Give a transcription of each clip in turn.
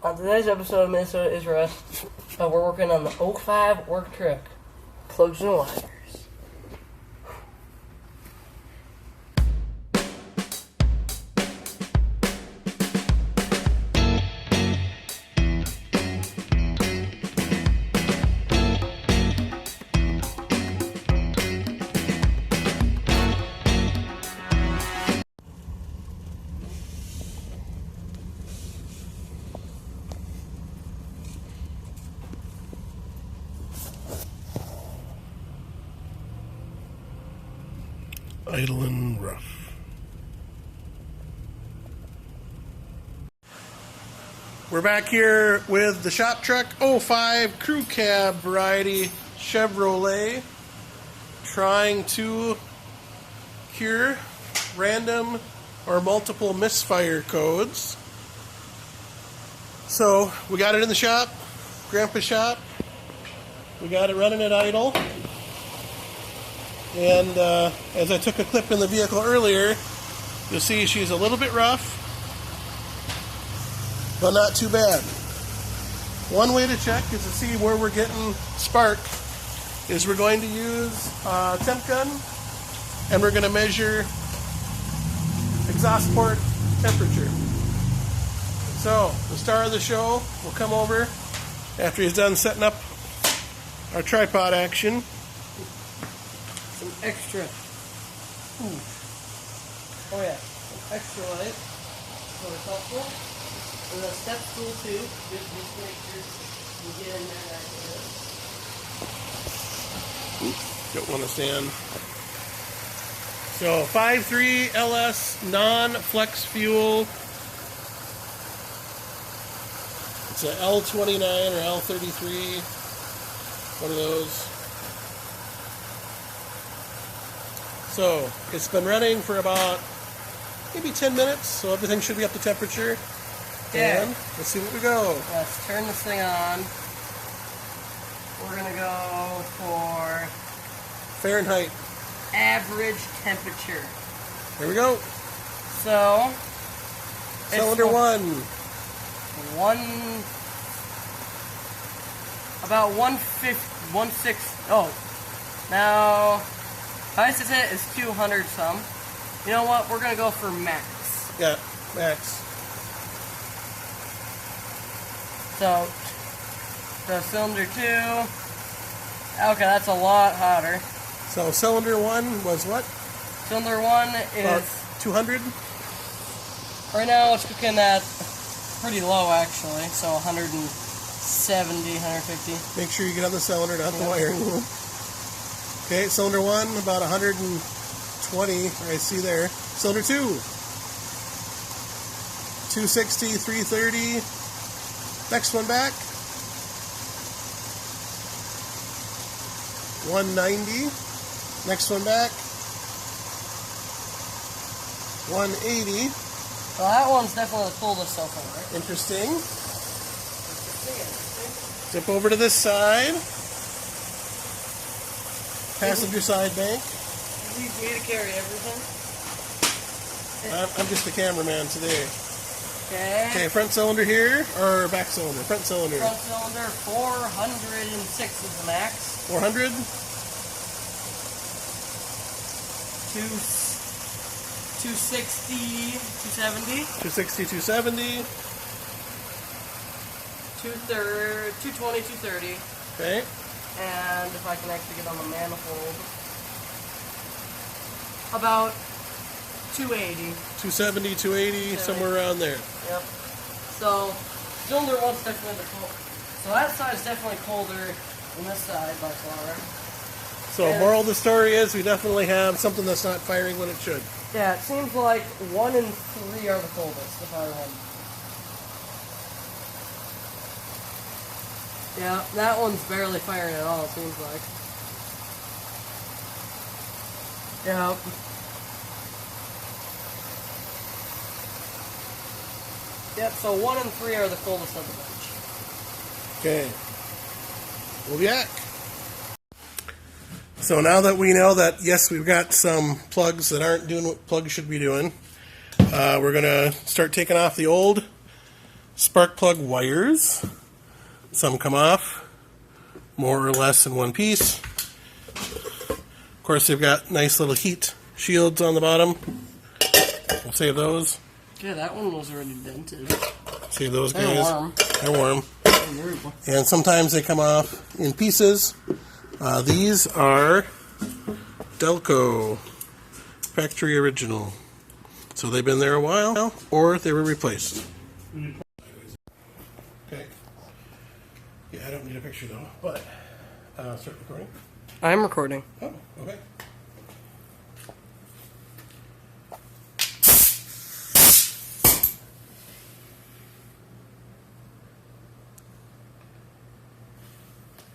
On today's episode of Minnesota is Rust, we're working on the 05 work truck. Plugs and wires. Idling rough. We're back here with the shop truck 05 crew cab variety Chevrolet, trying to cure random or multiple misfire codes. So we got it in the shop, Grandpa's shop. We got it running at idle. And as I took a clip in the vehicle earlier, you'll see she's a little bit rough, but not too bad. One way to check is to see where we're getting spark is we're going to use a temp gun, and we're going to measure exhaust port temperature. So the star of the show will come over after he's done setting up our tripod action. Some extra. Oh yeah, some extra light. So it's helpful. And the step tool too. Just make sure you get in there like this. Oops, don't want to stand. So 5.3 LS non-flex fuel. It's a L29 or L33. One of those. So it's been running for about maybe 10 minutes, so everything should be up to temperature. Yeah. And let's see what we go. Let's turn this thing on. We're gonna go for Fahrenheit. average temperature. Here we go. So Cylinder about 1/6. Oh, now. Highest it is 200 some. You know what? We're going to go for max. Yeah, max. So, the cylinder 2. Okay, that's a lot hotter. So cylinder 1 was what? Cylinder 1 About is... 200? Right now it's cooking at pretty low actually. So 170, 150. Make sure you get on the cylinder, not the wiring loop. Okay, cylinder 1, about 120, I see there. Cylinder 2, 260, 330. Next one back, 190. Next one back, 180. So that one's definitely the coolest so far, right? Interesting. Zip over to this side. Passenger side bank. It needs me to carry everything. I'm just the cameraman today. Okay. Okay, front cylinder here, or back cylinder? Front cylinder. Front cylinder, 406 is the max. 400? 260, 270. 260, 270. 220, 230. Okay. And if I can actually get on the manifold, about 280. 270, 280, somewhere around there. Yep. So, cylinder 1's definitely the cold. So that side's definitely colder than this side by far. So, moral of the story is we definitely have something that's not firing when it should. Yeah, it seems like 1 and 3 are the coldest, if I remember. Yeah, that one's barely firing at all, it seems like. Yep. Yep, so 1 and 3 are the coldest of the bunch. Okay. We'll be back. So now that we know that, yes, we've got some plugs that aren't doing what plugs should be doing, we're going to start taking off the old spark plug wires. Some come off more or less in one piece. Of course, they've got nice little heat shields on the bottom. We'll save those. Yeah, that one was already dented. Save those They're guys. warm. They're warm. And sometimes they come off in pieces. These are Delco factory original. So they've been there a while, or they were replaced. Okay. Yeah, I don't need a picture though, but start recording. I'm recording. Oh, okay.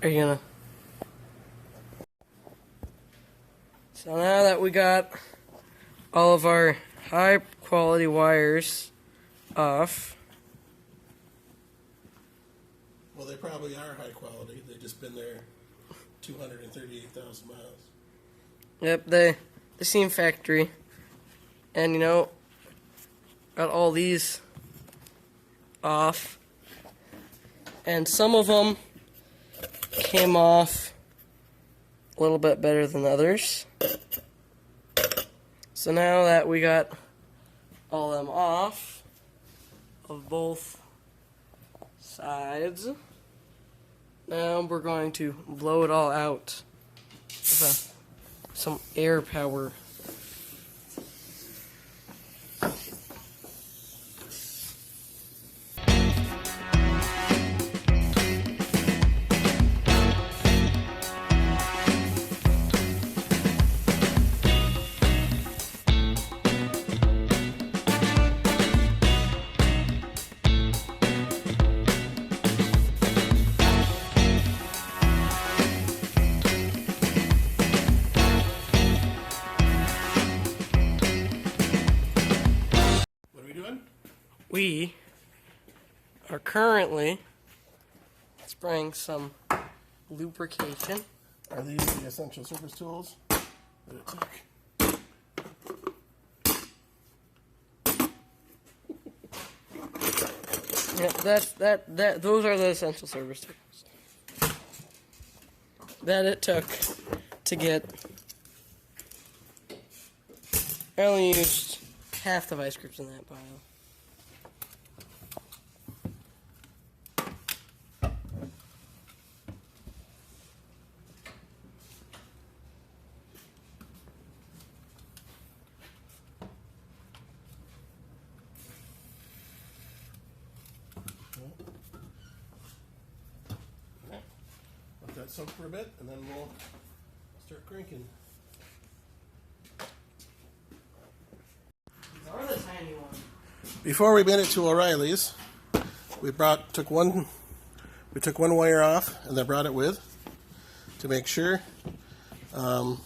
Are you gonna? So now that we got all of our high quality wires off. Well, they probably are high quality. They've just been there 238,000 miles. Yep, they seem factory. And you know, got all these off. And some of them came off a little bit better than others. So now that we got all them off of both sides, now we're going to blow it all out with some air power. We are currently spraying some lubrication. Are these the essential service tools that it took? Yeah, those are the essential service tools that it took to get. I only used half the vice grips in that pile. Let that soak for a bit, and then we'll start cranking. These are the tiny ones. Before we made it to O'Reilly's, we took one wire off and then brought it with to make sure. Then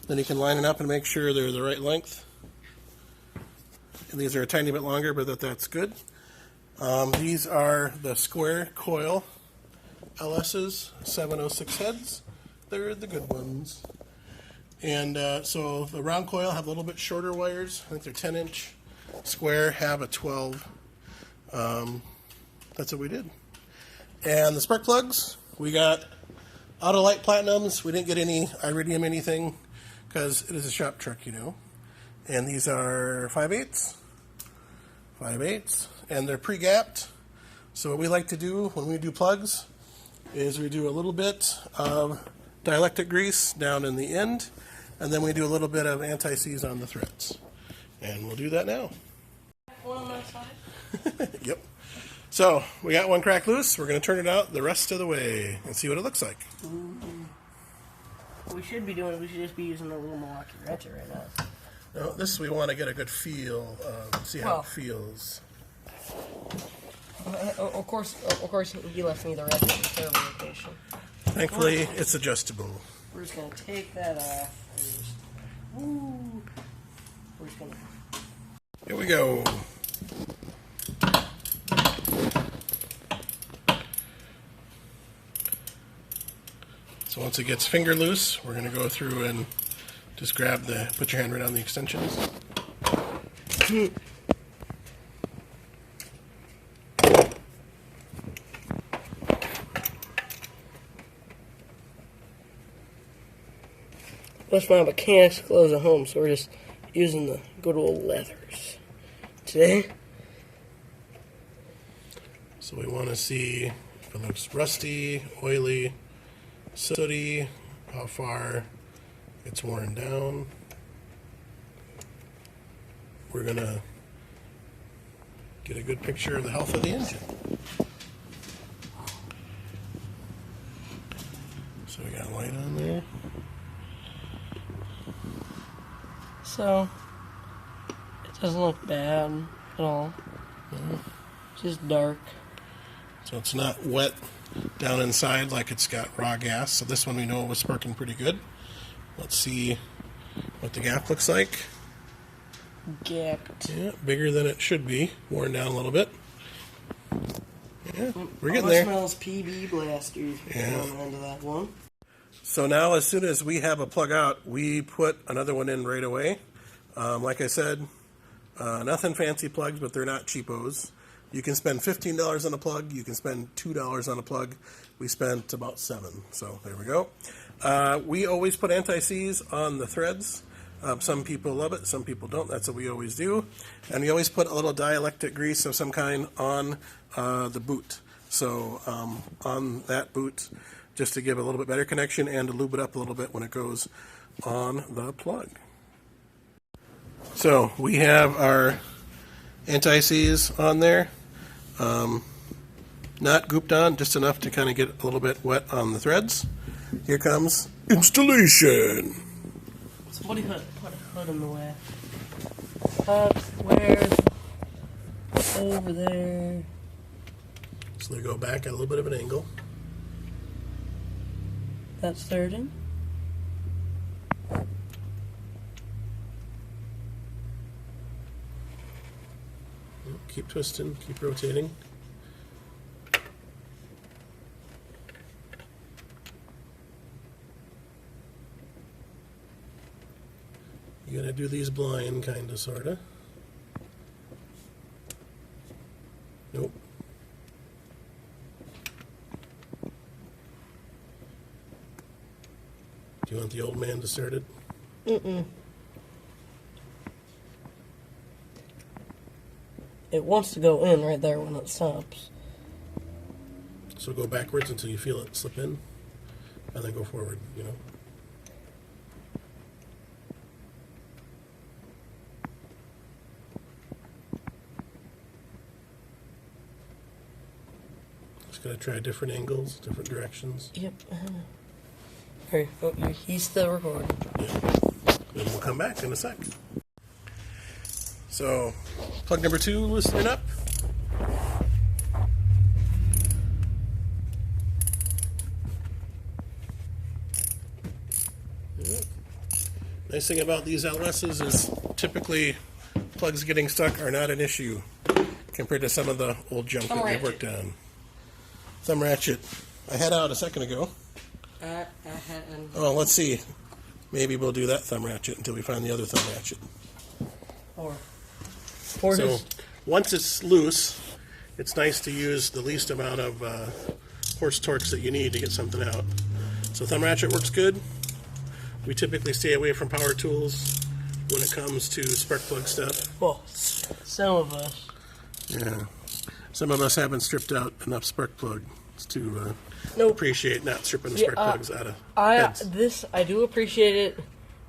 you can line it up and make sure they're the right length. And these are a tiny bit longer, but that's good. These are the square coil LS's 706 heads. They're the good ones. And so the round coil have a little bit shorter wires. I think they're 10-inch. Square have a 12. That's what we did. And the spark plugs, we got Autolite Platinums. We didn't get any Iridium anything because it is a shop truck, you know. And these are 5/8. 5/8. And they're pre-gapped. So what we like to do when we do plugs is we do a little bit of dielectric grease down in the end, and then we do a little bit of anti-seize on the threads. And we'll do that now. One on my side? Yep. So we got one crack loose. We're going to turn it out the rest of the way and see what it looks like. We should just be using a little Milwaukee wrencher right now. Now, this we want to get a good feel of, see how it feels. Of course, he left me the rest of the servo location. Thankfully, it's adjustable. We're just going to take that off. And we're just going to... Here we go. So once it gets finger loose, we're going to go through and just put your hand right on the extensions. Plus my mechanics clothes at home, so we're just using the good old leathers today. So we want to see if it looks rusty, oily, sooty, how far it's worn down. We're going to get a good picture of the health of the engine. So we got light on there. So, it doesn't look bad at all. Just dark. So it's not wet down inside like it's got raw gas. So this one we know was sparking pretty good. Let's see what the gap looks like. Gapped. Yeah, bigger than it should be. Worn down a little bit. Yeah, we're getting All there. smells PB blasters. Yeah. On the end of that one. So now as soon as we have a plug out, we put another one in right away. Like I said, nothing fancy plugs, but they're not cheapos. You can spend $15 on a plug. You can spend $2 on a plug. We spent about $7. So there we go. We always put anti-seize on the threads. Some people love it, some people don't. That's what we always do. And we always put a little dielectric grease of some kind on the boot. So on that boot, just to give a little bit better connection and to lube it up a little bit when it goes on the plug. So we have our anti-seize on there. Not gooped on, just enough to kind of get a little bit wet on the threads. Here comes installation. Somebody put a hood in the way. Where? Over there. So they go back at a little bit of an angle. That's third in. Keep twisting, keep rotating. You gotta do these blind, kinda, sorta. Nope. Do you want the old man to start it? Mm-mm. It wants to go in right there when it stops. So go backwards until you feel it slip in, and then go forward, you know? Just gotta try different angles, different directions. Yep. Alright, oh, he's still recording. Yeah. Then we'll come back in a sec. So, plug number 2 loosening up. Yeah. Nice thing about these LSs is typically plugs getting stuck are not an issue compared to some of the old junk that we've worked on. Thumb ratchet. I had out a second ago. Oh, let's see. Maybe we'll do that thumb ratchet until we find the other thumb ratchet. So once it's loose, it's nice to use the least amount of horse torques that you need to get something out. So thumb ratchet works good. We typically stay away from power tools when it comes to spark plug stuff. Well, some of us. Yeah. Some of us haven't stripped out enough spark plugs to appreciate not stripping the spark plugs out of heads. I do appreciate it.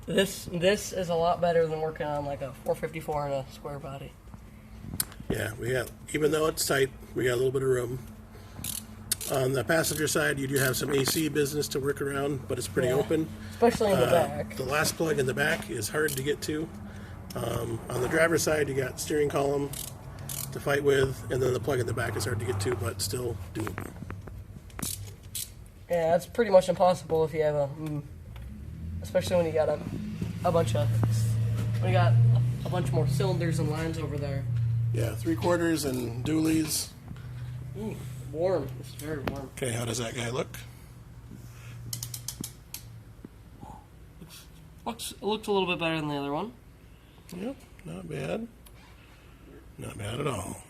This is a lot better than working on like a 454 and a square body. Yeah, even though it's tight, we got a little bit of room. On the passenger side, you do have some AC business to work around, but it's pretty open. Especially in the back. The last plug in the back is hard to get to. On the driver's side, you got steering column to fight with, and then the plug in the back is hard to get to, but still doable. Yeah, it's pretty much impossible if you have especially when you got a bunch more cylinders and lines over there. Yeah, 3/4 and dualies. Warm. It's very warm. Okay, how does that guy look? It looks a little bit better than the other one. Yep, not bad. Not bad at all.